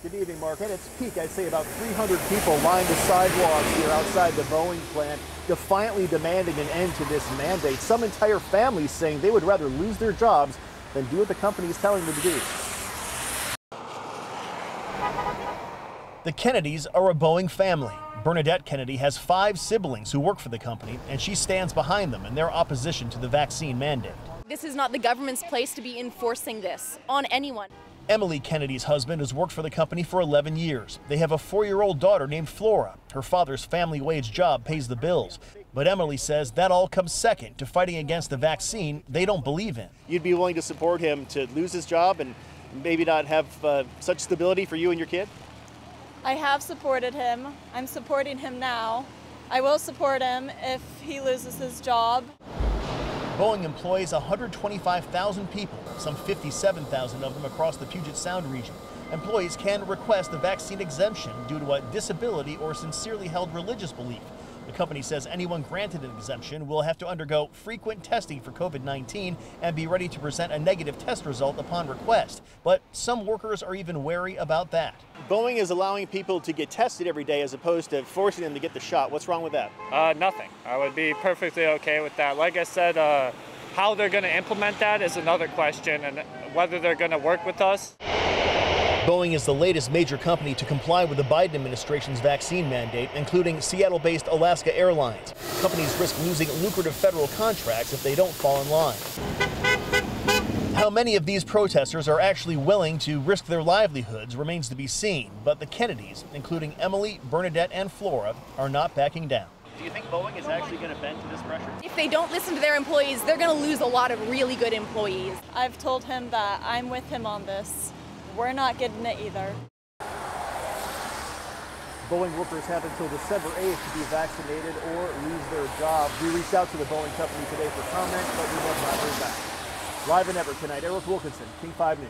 Good evening, Mark. At its peak, I'd say about 300 people lined the sidewalks here outside the Boeing plant, defiantly demanding an end to this mandate. Some entire families saying they would rather lose their jobs than do what the company is telling them to do. The Kennedys are a Boeing family. Bernadette Kennedy has 5 siblings who work for the company, and she stands behind them in their opposition to the vaccine mandate. This is not the government's place to be enforcing this on anyone. Emily Kennedy's husband has worked for the company for 11 years. They have a 4-year-old daughter named Flora. Her father's family wage job pays the bills. But Emily says that all comes second to fighting against the vaccine they don't believe in. You'd be willing to support him to lose his job and maybe not have such stability for you and your kid? I have supported him. I'm supporting him now. I will support him if he loses his job. Boeing employs 125,000 people, some 57,000 of them across the Puget Sound region. Employees can request a vaccine exemption due to a disability or sincerely held religious belief. The company says anyone granted an exemption will have to undergo frequent testing for COVID-19 and be ready to present a negative test result upon request. But some workers are even wary about that. Boeing is allowing people to get tested every day as opposed to forcing them to get the shot. What's wrong with that? Nothing. I would be perfectly okay with that. Like I said, how they're going to implement that is another question, and whether they're going to work with us. Boeing is the latest major company to comply with the Biden administration's vaccine mandate, including Seattle-based Alaska Airlines. Companies risk losing lucrative federal contracts if they don't fall in line. How many of these protesters are actually willing to risk their livelihoods remains to be seen, but the Kennedys, including Emily, Bernadette, and Flora, are not backing down. Do you think Boeing is actually going to bend to this pressure? If they don't listen to their employees, they're going to lose a lot of really good employees. I've told him that I'm with him on this. We're not getting it either. Boeing workers have until December 8th to be vaccinated or lose their job. We reached out to the Boeing company today for comment, but we have not heard back. Live in Everett tonight, Eric Wilkinson, King 5 News.